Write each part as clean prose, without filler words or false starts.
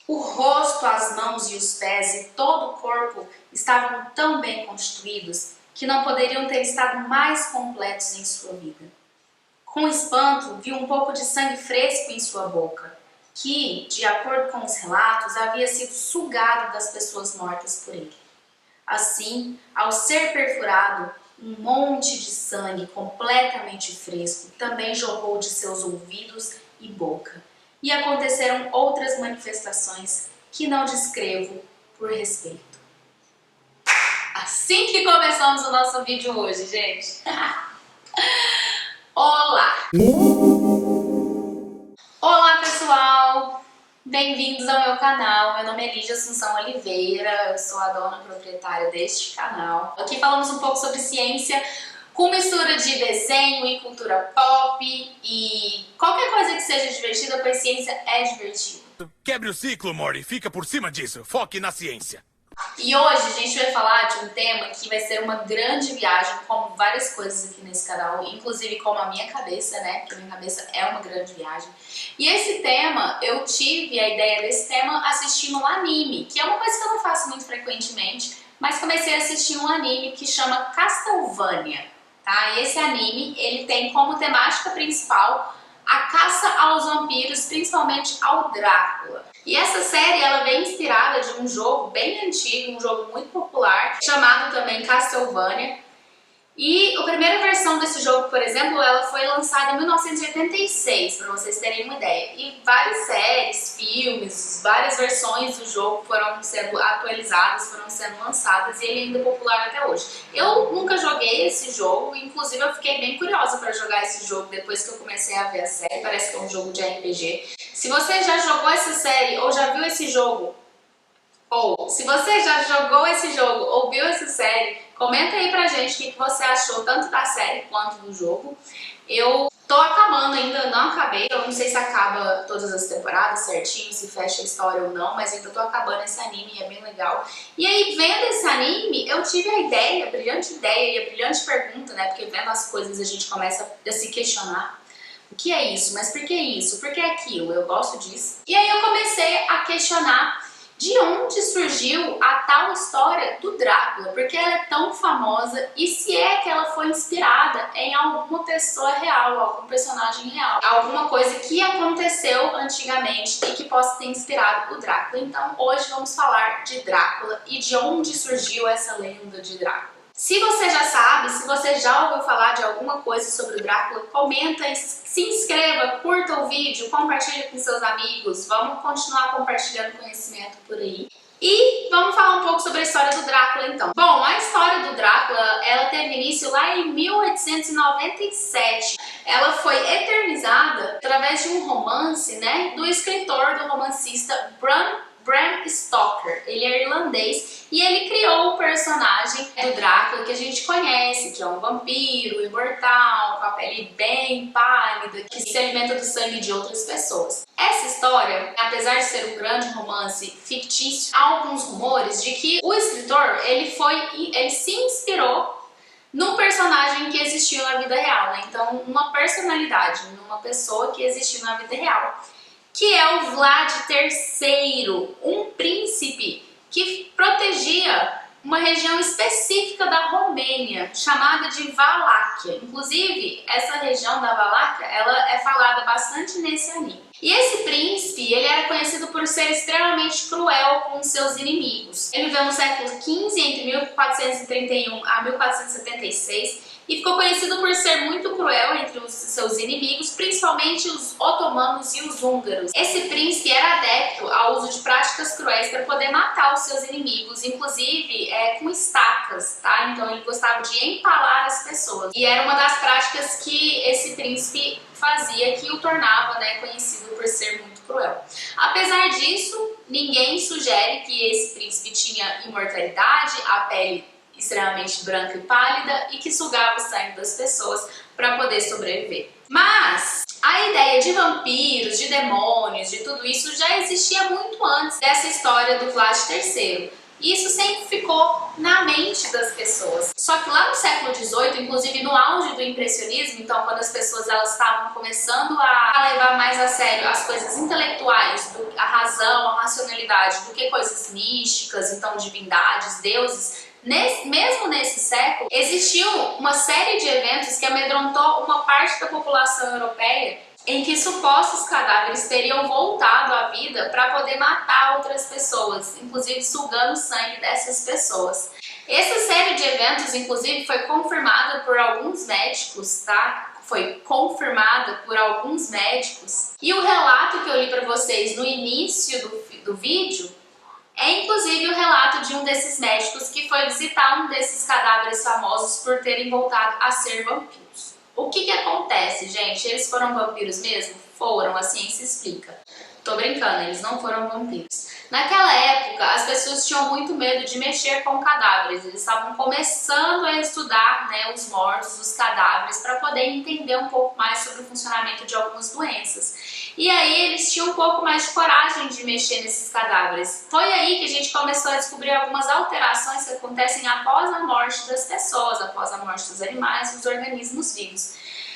O rosto, as mãos e os pés e todo o corpo estavam tão bem constituídos que não poderiam ter estado mais completos em sua vida. Com espanto, viu um pouco de sangue fresco em sua boca, que, de acordo com os relatos, havia sido sugado das pessoas mortas por ele. Assim, ao ser perfurado, um monte de sangue completamente fresco também jorrou de seus ouvidos e boca. E aconteceram outras manifestações que não descrevo por respeito. Assim que começamos o nosso vídeo hoje, gente. Olá! Olá, pessoal! Bem-vindos ao meu canal. Meu nome é Lígia Assunção Oliveira, eu sou a dona proprietária deste canal. Aqui falamos um pouco sobre ciência com mistura de desenho e cultura pop e qualquer coisa que seja divertida, pois ciência é divertida. Quebre o ciclo, Morty. Fica por cima disso. Foque na ciência. E hoje a gente vai falar de um tema que vai ser uma grande viagem, como várias coisas aqui nesse canal, inclusive como a minha cabeça, né? Porque a minha cabeça é uma grande viagem. E esse tema, eu tive a ideia desse tema assistindo um anime, que é uma coisa que eu não faço muito frequentemente, mas comecei a assistir um anime que chama Castlevania, tá? E esse anime, ele tem como temática principal a caça aos vampiros, principalmente ao Drácula. E essa série, ela vem inspirada de um jogo bem antigo, um jogo muito popular, chamado também Castlevania. E a primeira versão desse jogo, por exemplo, ela foi lançada em 1986, para vocês terem uma ideia. E várias séries, filmes, várias versões do jogo foram sendo atualizadas, foram sendo lançadas e ele ainda é popular até hoje. Eu nunca joguei esse jogo, inclusive eu fiquei bem curiosa para jogar esse jogo depois que eu comecei a ver a série. Parece que é um jogo de RPG. Se você já jogou essa série ou já viu esse jogo, ou se você já jogou esse jogo ou viu essa série, comenta aí pra gente o que você achou tanto da série quanto do jogo. Eu tô acabando ainda, não acabei, eu não sei se acaba todas as temporadas certinho, se fecha a história ou não, mas ainda tô acabando esse anime e é bem legal. E aí, vendo esse anime, eu tive a ideia, a brilhante ideia e a brilhante pergunta, né, porque vendo as coisas a gente começa a se questionar. O que é isso? Mas por que isso? Por que aquilo? Eu gosto disso. E aí eu comecei a questionar de onde surgiu a tal história do Drácula, porque ela é tão famosa e se é que ela foi inspirada em alguma pessoa real, algum personagem real, alguma coisa que aconteceu antigamente e que possa ter inspirado o Drácula. Então hoje vamos falar de Drácula e de onde surgiu essa lenda de Drácula. Se você já sabe, se você já ouviu falar de alguma coisa sobre o Drácula, comenta, se inscreva, curta o vídeo, compartilhe com seus amigos, vamos continuar compartilhando conhecimento por aí. E vamos falar um pouco sobre a história do Drácula então. Bom, a história do Drácula, ela teve início lá em 1897. Ela foi eternizada através de um romance, né, do escritor, do romancista Bram Stoker. Ele é irlandês e ele criou o personagem do Drácula que a gente conhece, que é um vampiro imortal, com a pele bem pálida, que se alimenta do sangue de outras pessoas. Essa história, apesar de ser um grande romance fictício, há alguns rumores de que o escritor ele se inspirou num personagem que existiu na vida real, né? Então, uma personalidade, uma pessoa que existiu na vida real, que é o Vlad III, um príncipe que protegia uma região específica da Romênia, chamada de Valáquia. Inclusive, essa região da Valáquia, ela é falada bastante nesse anime. E esse príncipe, ele era conhecido por ser extremamente cruel com seus inimigos. Ele viveu no século XV, entre 1431 a 1476, e ficou conhecido por ser muito cruel entre os seus inimigos, principalmente os otomanos e os húngaros. Esse príncipe era adepto ao uso de práticas cruéis para poder matar os seus inimigos, inclusive com estacas, tá? Então ele gostava de empalar as pessoas. E era uma das práticas que esse príncipe fazia que o tornava, né, conhecido por ser muito cruel. Apesar disso, ninguém sugere que esse príncipe tinha imortalidade, a pele extremamente branca e pálida e que sugava o sangue das pessoas para poder sobreviver. Mas a ideia de vampiros, de demônios, de tudo isso já existia muito antes dessa história do Vlad III. E isso sempre ficou na mente das pessoas. Só que lá no século XVIII, inclusive no auge do impressionismo, então quando as pessoas elas estavam começando a levar mais a sério as coisas intelectuais, a razão, a racionalidade, do que coisas místicas, então divindades, deuses, mesmo nesse século, existiu uma série de eventos que amedrontou uma parte da população europeia em que supostos cadáveres teriam voltado à vida para poder matar outras pessoas, inclusive sugando o sangue dessas pessoas. Essa série de eventos, inclusive, foi confirmada por alguns médicos, tá? Foi confirmada por alguns médicos. E o relato que eu li para vocês no início do vídeo é inclusive o relato de um desses médicos que foi visitar um desses cadáveres famosos por terem voltado a ser vampiros. O que acontece, gente? Eles foram vampiros mesmo? Foram, a ciência explica. Tô brincando, eles não foram vampiros. Naquela época, as pessoas tinham muito medo de mexer com cadáveres. Eles estavam começando a estudar, né, os mortos, os cadáveres, para poder entender um pouco mais sobre o funcionamento de algumas doenças. E aí eles tinham um pouco mais de coragem de mexer nesses cadáveres. Foi aí que a gente começou a descobrir algumas alterações que acontecem após a morte das pessoas, após a morte dos animais, dos organismos vivos.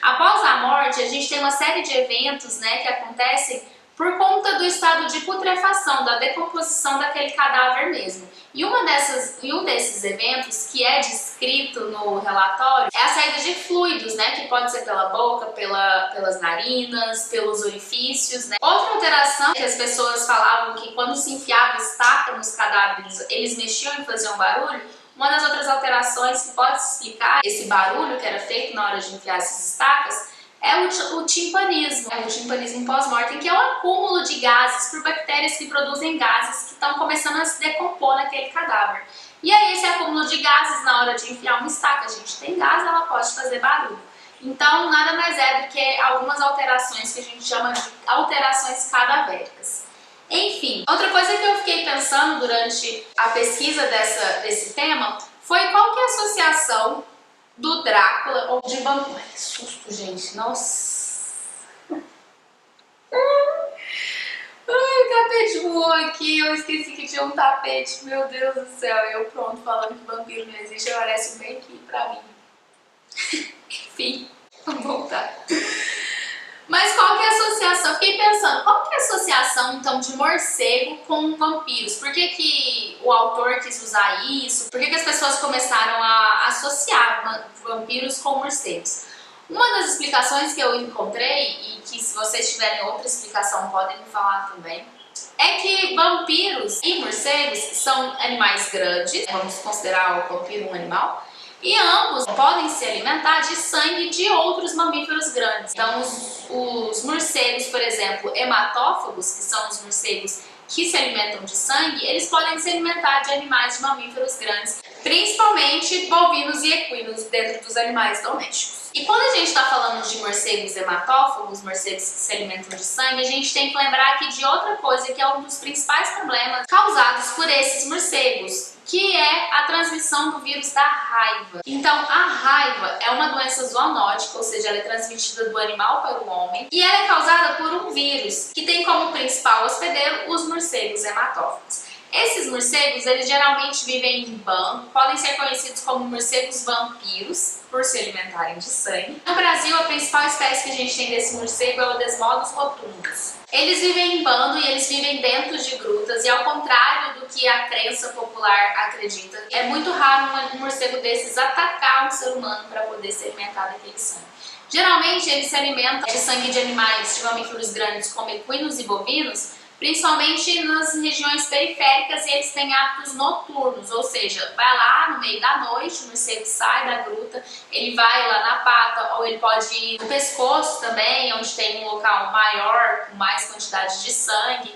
Após a morte, a gente tem uma série de eventos, né, que acontecem por conta do estado de putrefação, da decomposição daquele cadáver mesmo. E um desses eventos, que é descrito no relatório, é a saída de fluidos, né? Que pode ser pela boca, pelas narinas, pelos orifícios, né? Outra alteração que as pessoas falavam que quando se enfiava estaca nos cadáveres, eles mexiam e faziam barulho. Uma das outras alterações que pode explicar esse barulho que era feito na hora de enfiar essas estacas é o timpanismo pós-mortem, que é o acúmulo de gases por bactérias que produzem gases que estão começando a se decompor naquele cadáver. E aí esse acúmulo de gases na hora de enfiar uma estaca, a gente tem gás, ela pode fazer barulho. Então nada mais é do que algumas alterações que a gente chama de alterações cadavéricas. Enfim, outra coisa que eu fiquei pensando durante a pesquisa desse tema foi qual que é a associação do Drácula ou de vampiro. Ai, que susto, gente. Nossa. Ai, o tapete voou aqui. Eu esqueci que tinha um tapete. Meu Deus do céu. Eu pronto, falando que vampiro não existe, aparece bem aqui pra mim. Enfim, vamos voltar. Mas qual que é a associação? Eu fiquei pensando, qual que é a associação então de morcego com vampiros? Por que o autor quis usar isso? Por que as pessoas começaram a associar vampiros com morcegos? Uma das explicações que eu encontrei, e que se vocês tiverem outra explicação podem me falar também, é que vampiros e morcegos são animais grandes, vamos considerar o vampiro um animal, e ambos podem se alimentar de sangue de outros mamíferos grandes. Então os morcegos, por exemplo, hematófagos, que são os morcegos que se alimentam de sangue, eles podem se alimentar de animais de mamíferos grandes, principalmente bovinos e equinos dentro dos animais domésticos. E quando a gente está falando de morcegos hematófagos, morcegos que se alimentam de sangue, a gente tem que lembrar aqui de outra coisa que é um dos principais problemas causados por esses morcegos, que é a transmissão do vírus da raiva. Então, a raiva é uma doença zoonótica, ou seja, ela é transmitida do animal para o homem, e ela é causada por um vírus que tem como principal hospedeiro os morcegos hematófagos. Esses morcegos, eles geralmente vivem em bando, podem ser conhecidos como morcegos vampiros, por se alimentarem de sangue. No Brasil, a principal espécie que a gente tem desse morcego é o Desmodus rotundus. Eles vivem em bando e eles vivem dentro de grutas, e ao contrário do que a crença popular acredita, é muito raro um morcego desses atacar um ser humano para poder se alimentar daquele sangue. Geralmente, eles se alimentam de sangue de animais, de mamíferos grandes como equinos e bovinos, principalmente nas regiões periféricas, e eles têm hábitos noturnos, ou seja, vai lá no meio da noite, o morcego sai da gruta, ele vai lá na pata, ou ele pode ir no pescoço também, onde tem um local maior, com mais quantidade de sangue,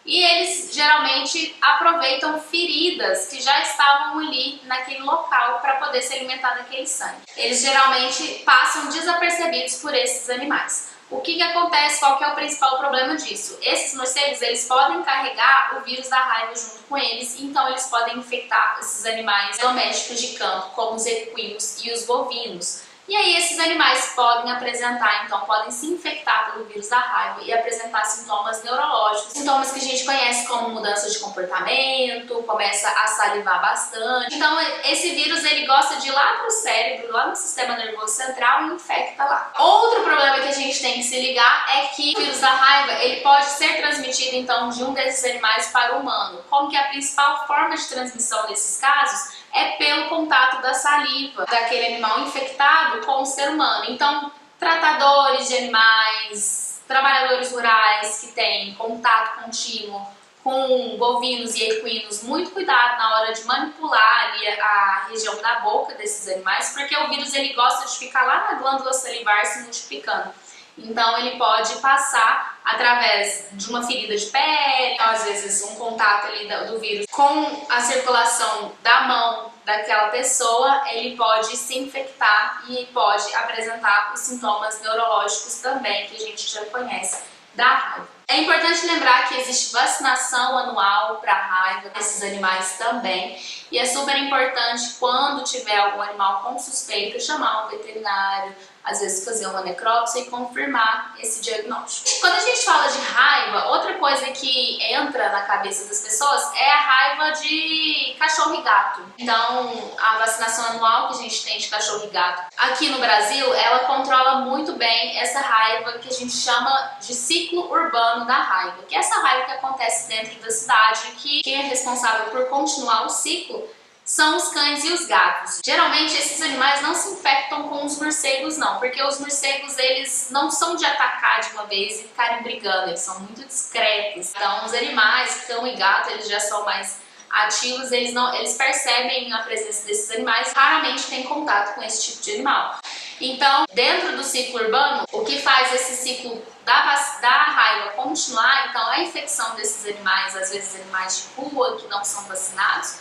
e eles geralmente aproveitam feridas que já estavam ali naquele local para poder se alimentar daquele sangue. Eles geralmente passam desapercebidos por esses animais. O que acontece? Qual que é o principal problema disso? Esses morcegos, eles podem carregar o vírus da raiva junto com eles, então eles podem infectar esses animais domésticos de campo, como os equinos e os bovinos. E aí esses animais podem apresentar, então podem se infectar pelo vírus da raiva e apresentar sintomas neurológicos, sintomas que a gente conhece como mudança de comportamento, começa a salivar bastante. Então esse vírus ele gosta de ir lá pro cérebro, lá no sistema nervoso central e infecta lá. Outro problema que a gente tem que se ligar é que o vírus da raiva ele pode ser transmitido então de um desses animais para o humano. Como que a principal forma de transmissão desses casos é pelo contato da saliva daquele animal infectado com o ser humano. Então, tratadores de animais, trabalhadores rurais que têm contato contínuo com bovinos e equinos, muito cuidado na hora de manipular ali a região da boca desses animais, porque o vírus ele gosta de ficar lá na glândula salivar se multiplicando. Então ele pode passar através de uma ferida de pele, às vezes um contato ali do vírus com a circulação da mão daquela pessoa, ele pode se infectar e pode apresentar os sintomas neurológicos também que a gente já conhece da raiva. É importante lembrar que existe vacinação anual para a raiva desses animais também, e é super importante quando tiver algum animal com suspeita chamar um veterinário, às vezes fazer uma necrópsia e confirmar esse diagnóstico. Quando a gente fala de raiva, outra coisa que entra na cabeça das pessoas é a raiva de cachorro e gato. Então, a vacinação anual que a gente tem de cachorro e gato aqui no Brasil, ela controla muito bem essa raiva que a gente chama de ciclo urbano da raiva, que é essa raiva que acontece dentro da cidade, que quem é responsável por continuar o ciclo são os cães e os gatos. Geralmente esses animais não se infectam com os morcegos não, porque os morcegos eles não são de atacar de uma vez e ficarem brigando, eles são muito discretos. Então os animais, cão e gato, eles já são mais ativos, eles percebem a presença desses animais, raramente têm contato com esse tipo de animal. Então, dentro do ciclo urbano, o que faz esse ciclo da raiva continuar, então a infecção desses animais, às vezes animais de rua que não são vacinados,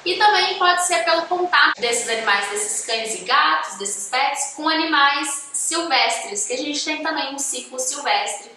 e também pode ser pelo contato desses animais, desses cães e gatos, desses pets, com animais silvestres, que a gente tem também um ciclo silvestre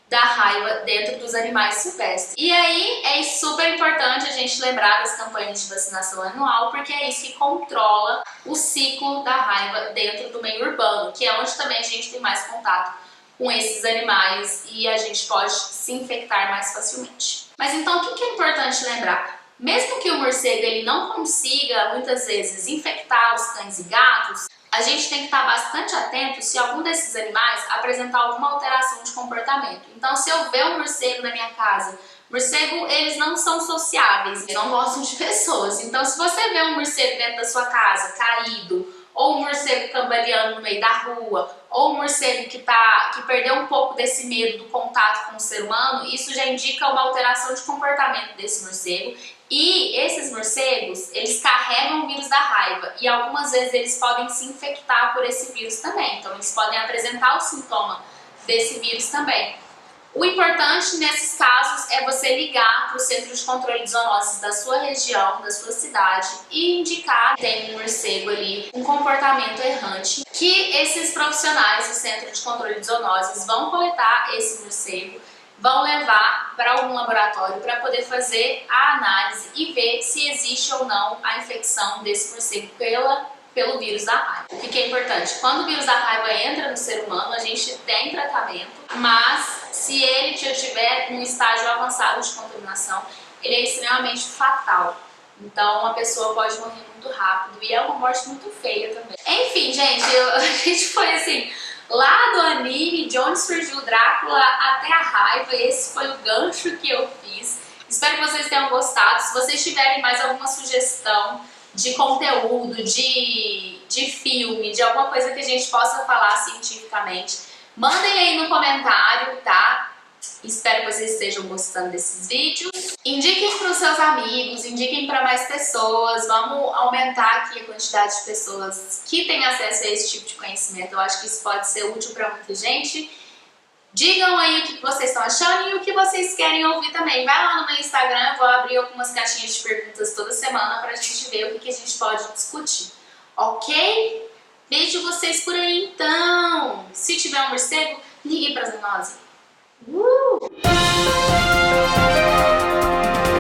da raiva dentro dos animais silvestres. E aí é super importante a gente lembrar das campanhas de vacinação anual, porque é isso que controla o ciclo da raiva dentro do meio urbano, que é onde também a gente tem mais contato com esses animais e a gente pode se infectar mais facilmente. Mas então o que é importante lembrar? Mesmo que o morcego ele não consiga, muitas vezes, infectar os cães e gatos, a gente tem que estar bastante atento se algum desses animais apresentar alguma alteração de comportamento. Então, se eu ver um morcego na minha casa, morcego, eles não são sociáveis, eles não gostam de pessoas. Então, se você vê um morcego dentro da sua casa, caído, ou um morcego cambaleando no meio da rua, ou um morcego que perdeu um pouco desse medo do contato com o ser humano, isso já indica uma alteração de comportamento desse morcego. E esses morcegos, eles carregam o vírus da raiva e algumas vezes eles podem se infectar por esse vírus também. Então eles podem apresentar o sintoma desse vírus também. O importante nesses casos é você ligar para o Centro de Controle de Zoonoses da sua região, da sua cidade e indicar que tem um morcego ali, um comportamento errante, que esses profissionais do Centro de Controle de Zoonoses vão coletar esse morcego, vão levar para algum laboratório para poder fazer a análise e ver se existe ou não a infecção desse morcego pelo vírus da raiva. O que é importante? Quando o vírus da raiva entra no ser humano, a gente tem tratamento, mas se ele já estiver em um estágio avançado de contaminação, ele é extremamente fatal. Então a pessoa pode morrer muito rápido e é uma morte muito feia também. Enfim, gente, a gente foi assim, lá do anime, de onde surgiu o Drácula até a raiva, esse foi o gancho que eu fiz. Espero que vocês tenham gostado. Se vocês tiverem mais alguma sugestão de conteúdo, de filme, de alguma coisa que a gente possa falar cientificamente, mandem aí no comentário, tá? Espero que vocês estejam gostando desses vídeos. Indiquem para os seus amigos, indiquem para mais pessoas. Vamos aumentar aqui a quantidade de pessoas que têm acesso a esse tipo de conhecimento. Eu acho que isso pode ser útil para muita gente. Digam aí o que vocês estão achando e o que vocês querem ouvir também. Vai lá no meu Instagram, eu vou abrir algumas caixinhas de perguntas toda semana pra gente ver o que a gente pode discutir. Ok? Vejo vocês por aí então. Se tiver um morcego, ligue pra zoonose.